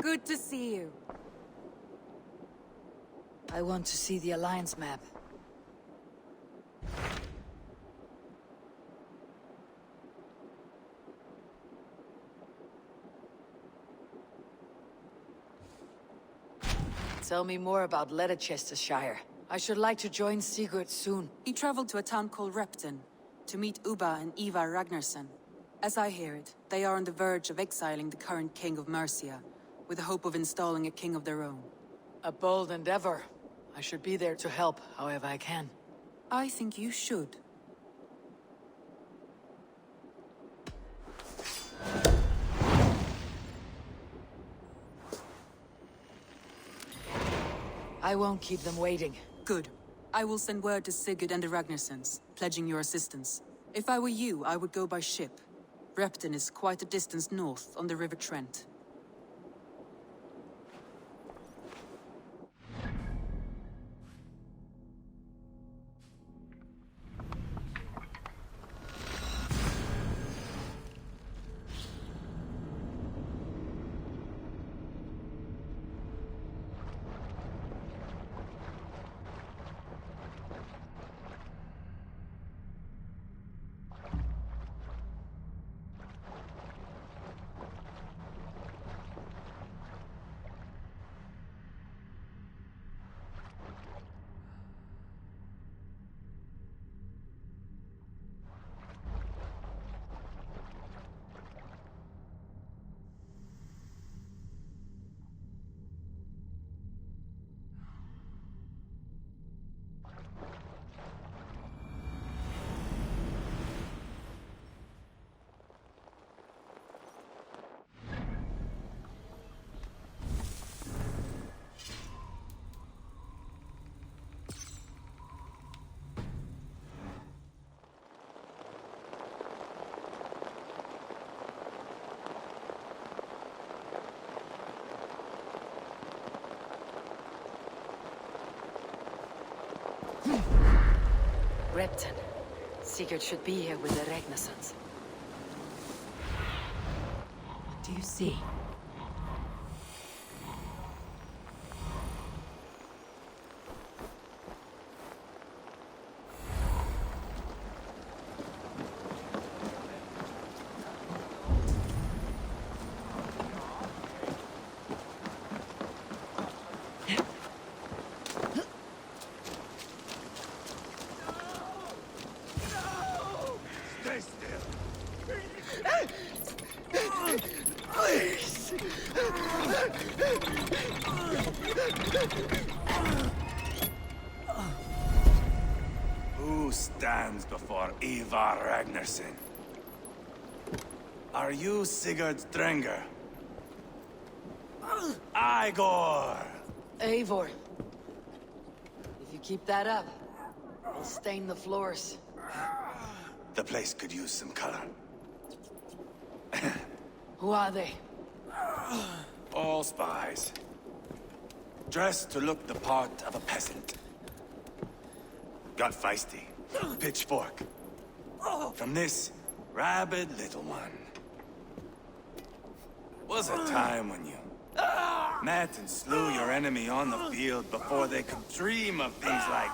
Good to see you. I want to see the Alliance map. Tell me more about Leicestershire. I should like to join Sigurd soon. He traveled to a town called Repton to meet Ubba and Ivar Ragnarsson. As I hear it, they are on the verge of exiling the current king of Mercia, with the hope of installing a king of their own. A bold endeavor. I should be there to help, however I can. I think you should. I won't keep them waiting. Good. I will send word to Sigurd and the Ragnarssons, pledging your assistance. If I were you, I would go by ship. Repton is quite a distance north on the River Trent. Repton. Sigurd should be here with the Ragnarssons. What do you see? Who stands before Ivar Ragnarsson? Are you Sigurd Drenger? Igor! Eivor. If you keep that up, I'll stain the floors. The place could use some color. Who are they? All spies. Dressed to look the part of a peasant. Got feisty. Pitchfork. From this rabid little one. Was a time when you met and slew your enemy on the field before they could dream of things like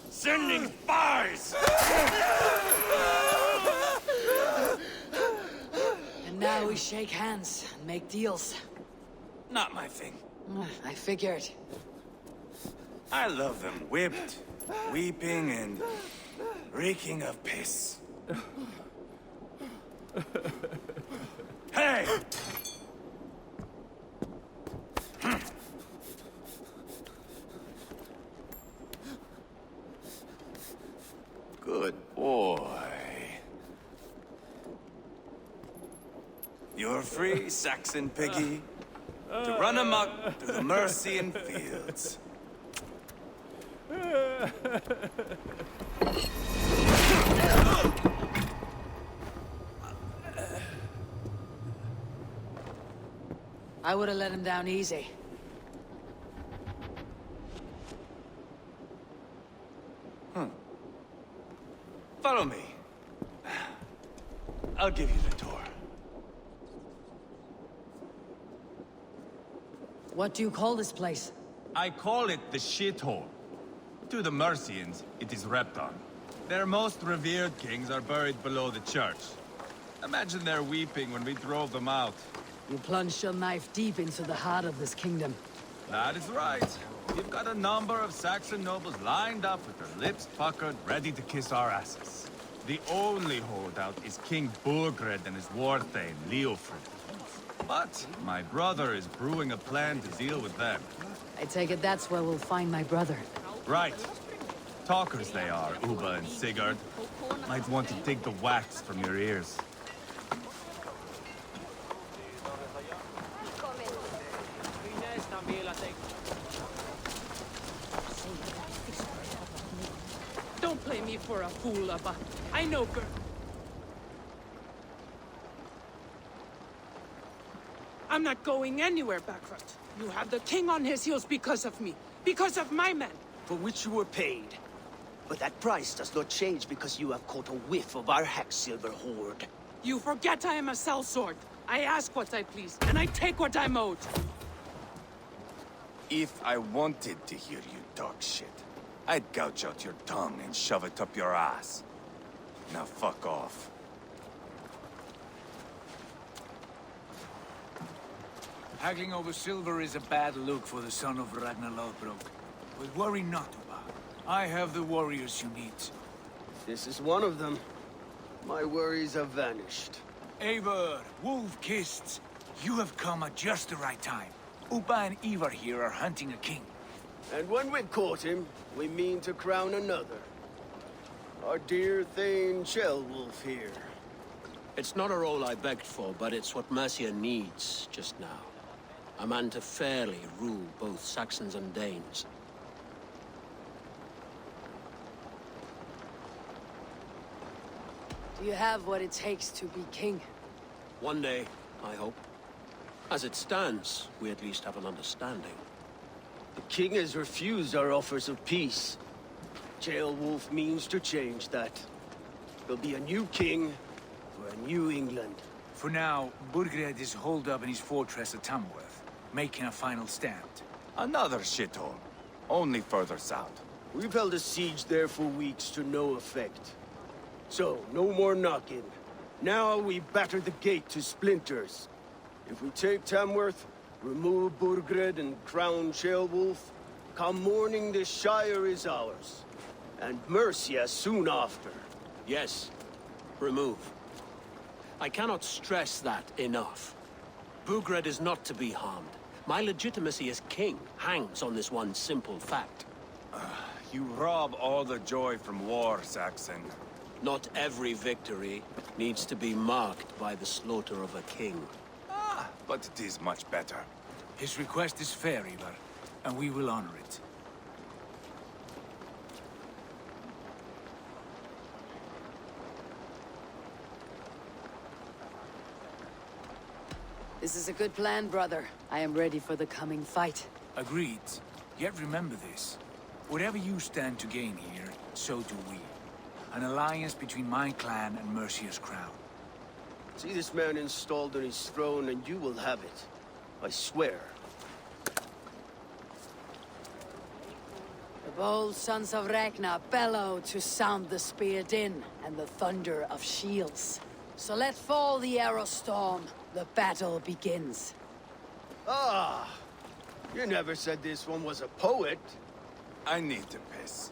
sending spies! And now we shake hands and make deals. Not my thing. I figured. I love them whipped, weeping, and reeking of piss. Hey! Good boy. You're free, Saxon piggy, to run amok through the Mercian fields. I would have let him down easy. Follow me. I'll give you the tour. What do you call this place? I call it the shithole. To the Mercians, it is Repton. Their most revered kings are buried below the church. Imagine their weeping when we drove them out. You plunged your knife deep into the heart of this kingdom. That is right. We've got a number of Saxon nobles lined up with their lips puckered, ready to kiss our asses. The only holdout is King Burgred and his war thane, Leofrid. But my brother is brewing a plan to deal with them. I take it that's where we'll find my brother. Right. Talkers they are, Uba and Sigurd. Might want to dig the wax from your ears. Don't play me for a fool, Abba. I know girl. I'm not going anywhere, Backrut. You have the king on his heels because of me. Because of my men. For which you were paid. But that price does not change because you have caught a whiff of our Hacksilver hoard. You forget I am a sellsword. I ask what I please, and I take what I'm owed. If I wanted to hear you talk shit, I'd gouge out your tongue and shove it up your ass. Now fuck off. Haggling over silver is a bad look for the son of Ragnar Lothbrok. But worry not, Uba. I have the warriors you need. This is one of them. My worries have vanished. Eivor, wolf-kissed, you have come at just the right time. Uba and Eivor here are hunting a king. And when we've caught him, we mean to crown another. Our dear Thane Shellwolf here. It's not a role I begged for, but it's what Mercia needs just now. A man to fairly rule both Saxons and Danes. Do you have what it takes to be king? One day, I hope. As it stands, we at least have an understanding. The king has refused our offers of peace. Shellwolf means to change that. There'll be a new king for a new England. For now, Burgred is holed up in his fortress at Tamworth, making a final stand. Another shithole. Only further south. We've held a siege there for weeks to no effect. So, no more knocking. Now we batter the gate to splinters. If we take Tamworth, remove Burgred and crown Shellwolf, come morning the Shire is ours. And Mercia soon after. Yes, remove. I cannot stress that enough. Burgred is not to be harmed. My legitimacy as king hangs on this one simple fact. You rob all the joy from war, Saxon. Not every victory needs to be marked by the slaughter of a king. But it is much better. His request is fair, Eivor, and we will honor it. This is a good plan, brother. I am ready for the coming fight. Agreed. Yet remember this. Whatever you stand to gain here, so do we. An alliance between my clan and Mercia's crown. See this man installed on his throne and you will have it. I swear. The bold sons of Ragnar bellow to sound the spear din and the thunder of shields. So let fall the arrow storm. The battle begins. Ah! You never said this one was a poet. I need to piss.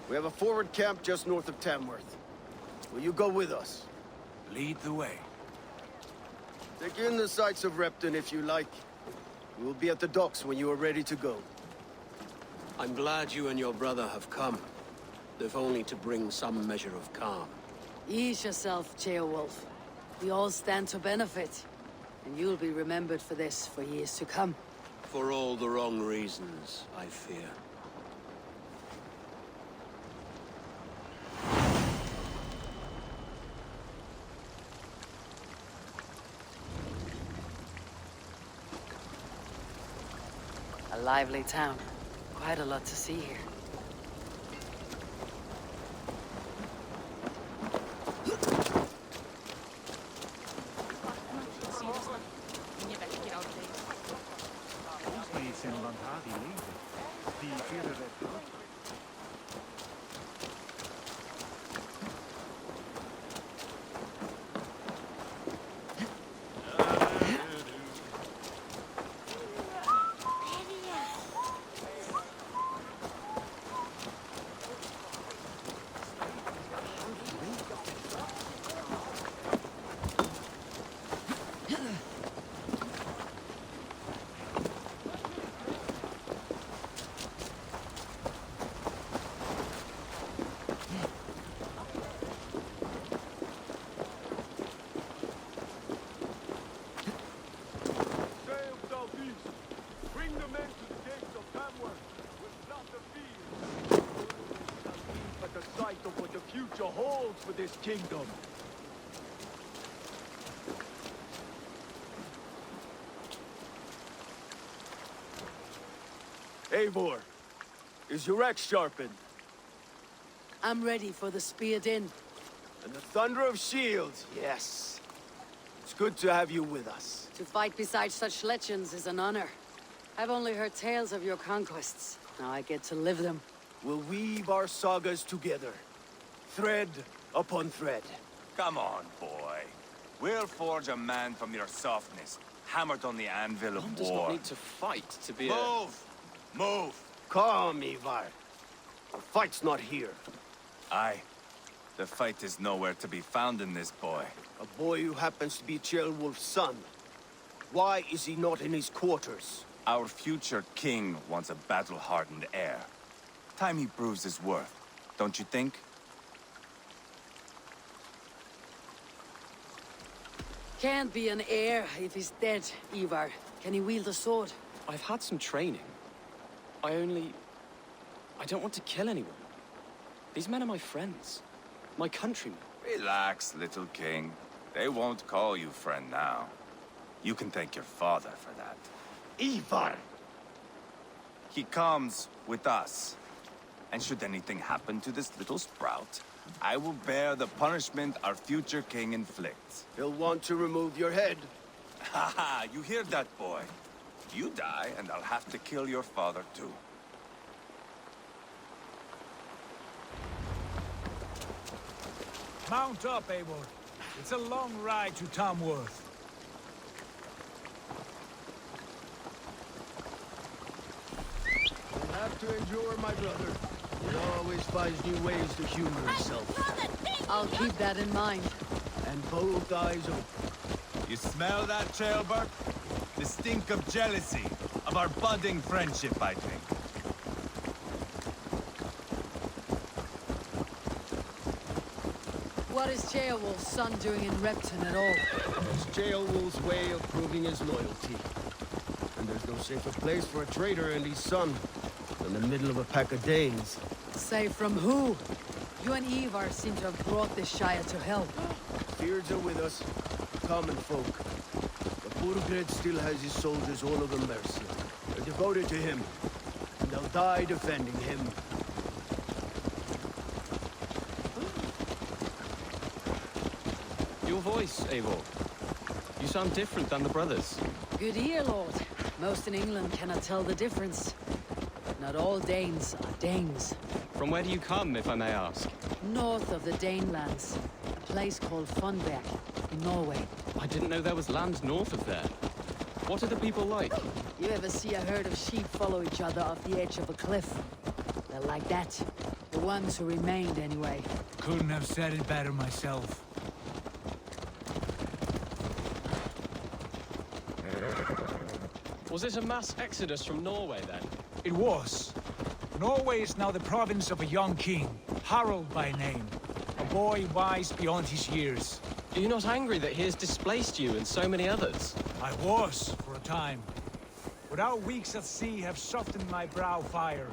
We have a forward camp just north of Tamworth. Will you go with us? Lead the way. Take in the sights of Repton if you like. We will be at the docks when you are ready to go. I'm glad you and your brother have come, if only to bring some measure of calm. Ease yourself, Ceolwulf. We all stand to benefit, and you'll be remembered for this for years to come. For all the wrong reasons, I fear. A lively town. Quite a lot to see here. Holds for this kingdom. Eivor, is your axe sharpened? I'm ready for the speared in. And the thunder of shields, yes. It's good to have you with us. To fight beside such legends is an honor. I've only heard tales of your conquests. Now I get to live them. We'll weave our sagas together. Thread upon thread. Come on, boy. We'll forge a man from your softness, hammered on the anvil of One does war. not need to fight to be Move! Move! Calm, Eivor. The fight's not here. Aye. The fight is nowhere to be found in this boy. A boy who happens to be Ceolwulf's son. Why is he not in his quarters? Our future king wants a battle-hardened heir. Time he proves his worth, don't you think? Can't be an heir if he's dead, Eivor. Can he wield a sword? I've had some training. I don't want to kill anyone. These men are my friends. My countrymen. Relax, little king. They won't call you friend now. You can thank your father for that. Eivor! He comes with us. And should anything happen to this little sprout, I will bear the punishment our future king inflicts. He'll want to remove your head. Ha ha! You hear that, boy? You die, and I'll have to kill your father, too. Mount up, Eivor. It's a long ride to Tamworth. You'll have to endure, my brother. He always finds new ways to humor himself. I'll keep that in mind. And both eyes open. You smell that, Ceolbert? The stink of jealousy, of our budding friendship, I think. What is Ceolwulf's son doing in Repton at all? It's Ceolwulf's way of proving his loyalty. And there's no safer place for a traitor and his son than the middle of a pack of Danes. Say from who? You and Eivor seem to have brought this Shire to help. Beards are with us, common folk. But Burgred still has his soldiers all over Mercia. They're devoted to him, and they'll die defending him. Your voice, Eivor. You sound different than the brothers. Good ear, Lord. Most in England cannot tell the difference. Not all Danes are Danes. From where do you come, if I may ask? North of the Danelands, a place called Funberg, in Norway. I didn't know there was land north of there. What are the people like? You ever see a herd of sheep follow each other off the edge of a cliff? They're like that. The ones who remained, anyway. Couldn't have said it better myself. Was it a mass exodus from Norway, then? It was. Norway is now the province of a young king, Harald by name. A boy wise beyond his years. Are you not angry that he has displaced you and so many others? I was, for a time. But our weeks at sea have softened my brow fire.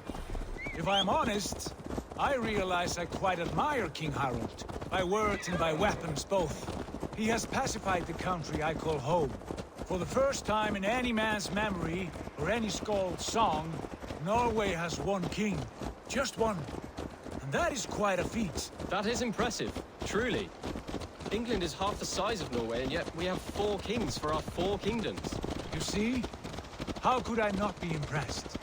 If I am honest, I realize I quite admire King Harald. By words and by weapons both. He has pacified the country I call home. For the first time in any man's memory, or any skald's song, Norway has one king. Just one. And that is quite a feat. That is impressive, truly. England is half the size of Norway, and yet we have 4 kings for our 4 kingdoms. You see? How could I not be impressed?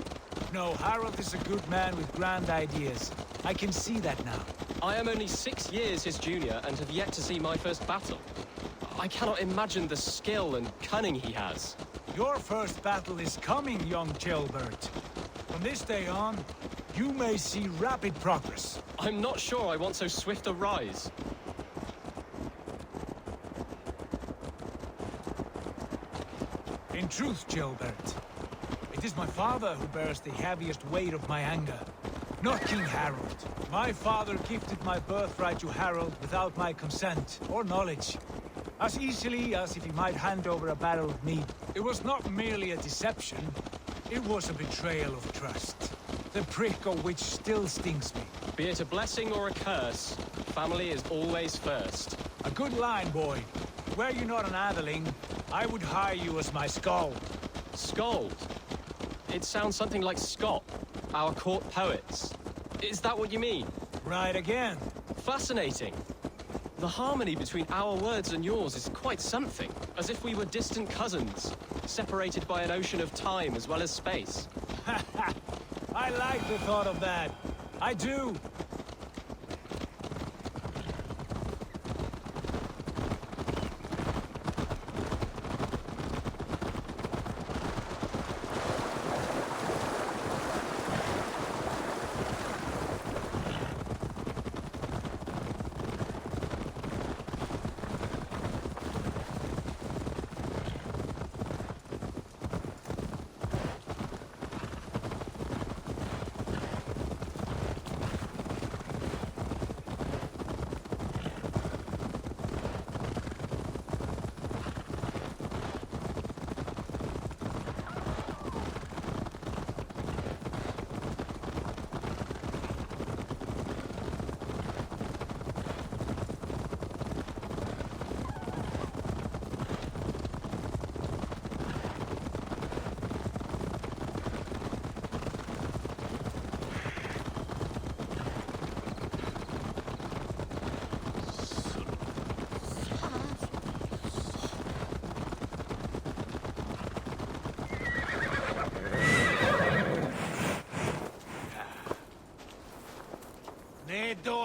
No, Harold is a good man with grand ideas. I can see that now. I am only 6 years his junior and have yet to see my first battle. I cannot imagine the skill and cunning he has. Your first battle is coming, young jailbird. From this day on, you may see rapid progress. I'm not sure I want so swift a rise. In truth, jailbird, it is my father who bears the heaviest weight of my anger, not King Harold. My father gifted my birthright to Harold without my consent or knowledge, as easily as if he might hand over a barrel of meat. It was not merely a deception, it was a betrayal of trust, the prick of which still stings me. Be it a blessing or a curse, family is always first. A good line, boy. Were you not an atheling, I would hire you as my skald. Skald? It sounds something like Scott, our court poets. Is that what you mean? Right again. Fascinating. The harmony between our words and yours is quite something. As if we were distant cousins, separated by an ocean of time as well as space. I like the thought of that. I do.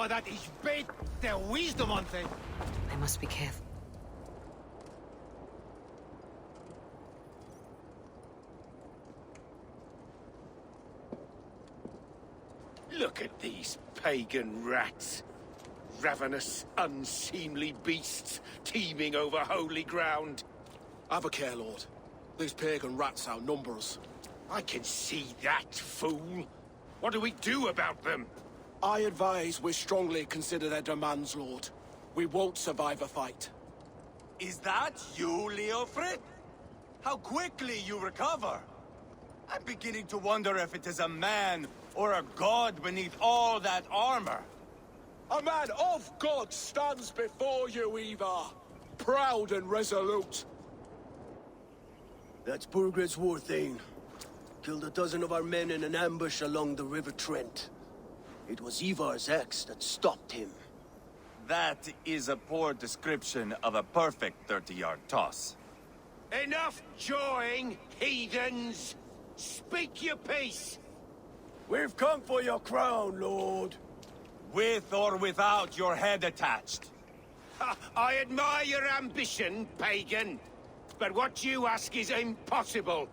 Dat is beter der wisdom on thing. I must be careful. Look at these pagan rats. Ravenous, unseemly beasts teeming over holy ground. Have a care, Lord. These pagan rats outnumber us. I can see that, fool. What do we do about them? I advise we strongly consider their demands, Lord. We won't survive a fight. Is that you, Leofrid? How quickly you recover! I'm beginning to wonder if it is a man or a god beneath all that armor. A man of God stands before you, Eivor. Proud and resolute. That's Burgred's war thane. Killed a dozen of our men in an ambush along the River Trent. It was Eivor's axe that stopped him. That is a poor description of a perfect 30-yard toss. Enough jawing, heathens! Speak your piece! We've come for your crown, Lord. With or without your head attached. I admire your ambition, pagan. But what you ask is impossible.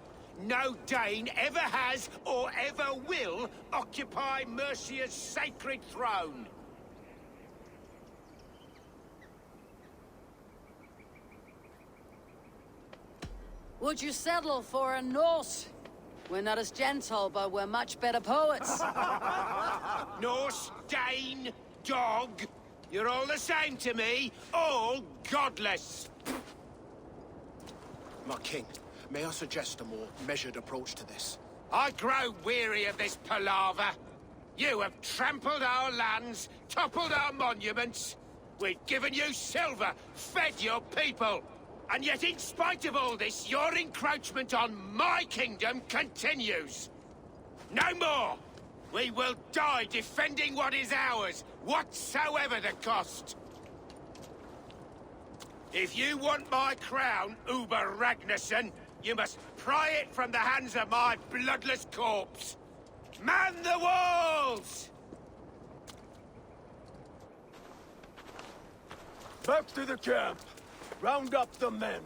No Dane ever has or ever will occupy Mercia's sacred throne. Would you settle for a Norse? We're not as gentle, but we're much better poets. Norse, Dane, dog. You're all the same to me. All godless. My king, may I suggest a more measured approach to this? I grow weary of this palaver. You have trampled our lands, toppled our monuments. We've given you silver, fed your people. And yet, in spite of all this, your encroachment on my kingdom continues. No more! We will die defending what is ours, whatsoever the cost. If you want my crown, Uber Ragnarsson, You must pry it from the hands of my bloodless corpse! Man the walls! Back to the camp. Round up the men.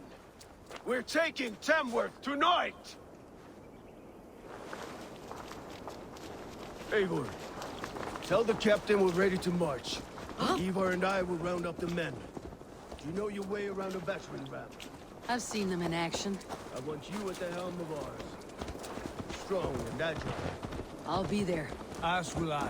We're taking Tamworth tonight! Eivor, tell the captain we're ready to march. Eivor and I will round up the men. You know your way around a battering ram. I've seen them in action. I want you at the helm of ours. Strong and agile. I'll be there. As will I.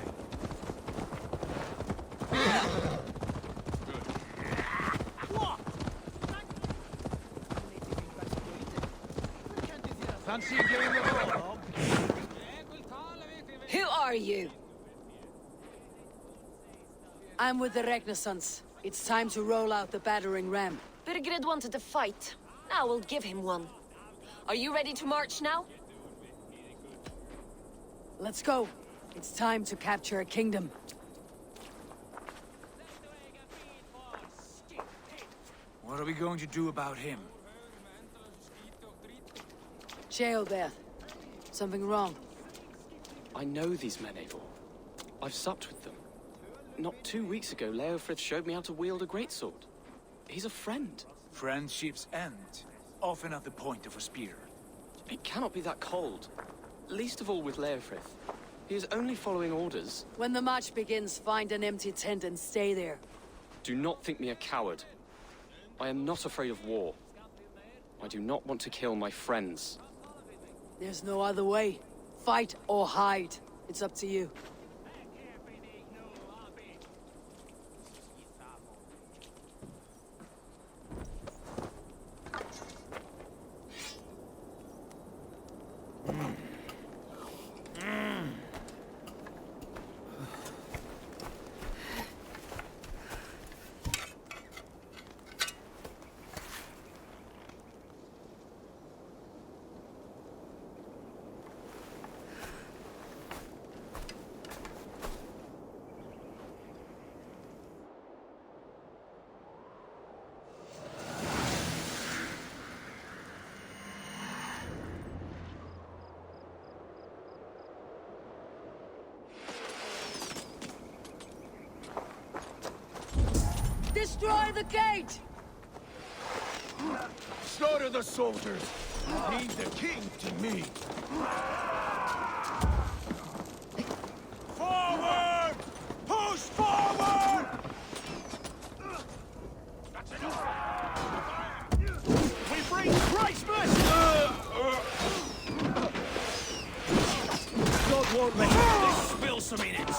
Fancy a game of football? Who are you? I'm with the Renaissance. It's time to roll out the battering ram. Burgred wanted to fight. Now we'll give him one. Are you ready to march now? Let's go. It's time to capture a kingdom. What are we going to do about him? Jail death. Something wrong. I know these men, Eivor. I've supped with them. Not 2 weeks ago, Leofrith showed me how to wield a greatsword. He's a friend. Friendships end, often at the point of a spear. It cannot be that cold. Least of all with Leofrith. He is only following orders. When the march begins, find an empty tent and stay there. Do not think me a coward. I am not afraid of war. I do not want to kill my friends. There's no other way. Fight or hide. It's up to you. Destroy the gate! Slaughter the soldiers! Leave the king to me! Forward! Push forward! We bring Christmas! God won't let Let's spill some in it!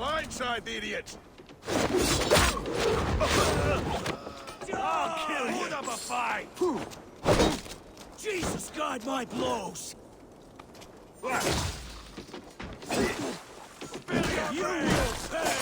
Blindside the idiot! I'll kill you! Put up a fight! Jesus, guide my blows! You will pay!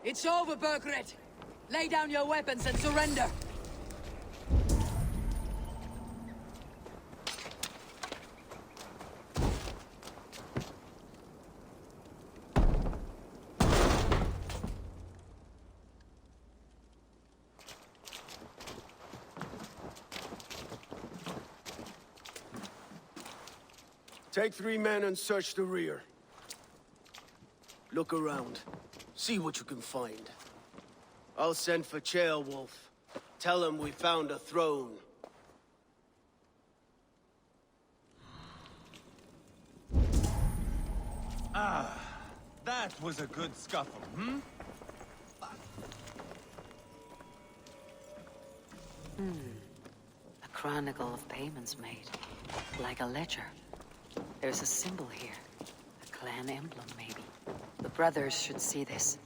It's over, Burgred! Lay down your weapons and surrender! Take 3 men and search the rear. Look around. See what you can find. I'll send for Ceolwulf. Tell him we found a throne. That was a good scuffle, hmm? A chronicle of payments made. Like a ledger. There's a symbol here. A clan emblem, maybe. The brothers should see this.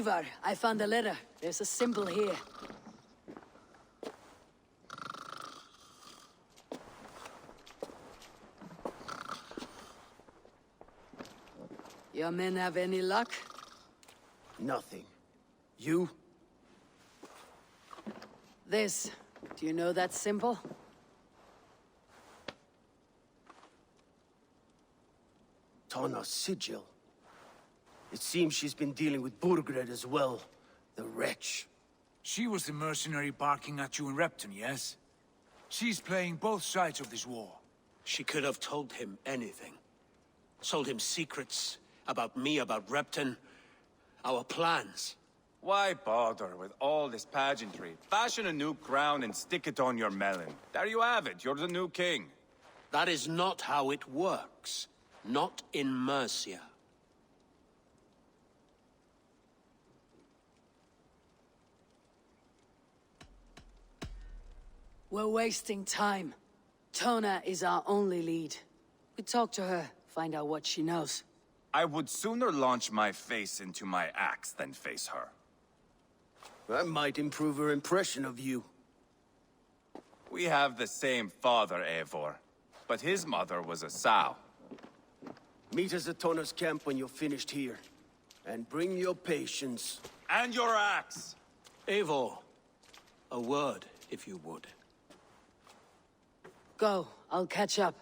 Eivor, I found a letter. There's a symbol here. Your men have any luck? Nothing. You? This. Do you know that symbol? Tana's sigil. It seems she's been dealing with Burgred as well. The wretch. She was the mercenary barking at you in Repton, yes? She's playing both sides of this war. She could have told him anything. Told him secrets about me, about Repton, our plans. Why bother with all this pageantry? Fashion a new crown and stick it on your melon. There you have it, you're the new king. That is not how it works. Not in Mercia. We're wasting time. Tona is our only lead. We talk to her, find out what she knows. I would sooner launch my face into my axe than face her. That might improve her impression of you. We have the same father, Eivor, but his mother was a sow. Meet us at Tona's camp when you're finished here. And bring your patience. And your axe! Eivor, a word, if you would. Go, I'll catch up.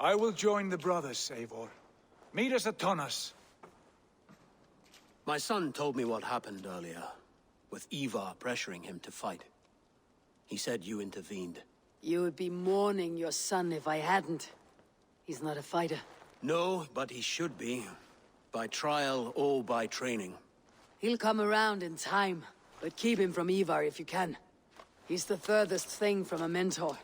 I will join the brothers, Eivor. Meet us at Tonas. My son told me what happened earlier, with Eivor pressuring him to fight. He said you intervened. You would be mourning your son if I hadn't. He's not a fighter. No, but he should be. By trial or by training. He'll come around in time, but keep him from Eivor if you can. He's the furthest thing from a mentor.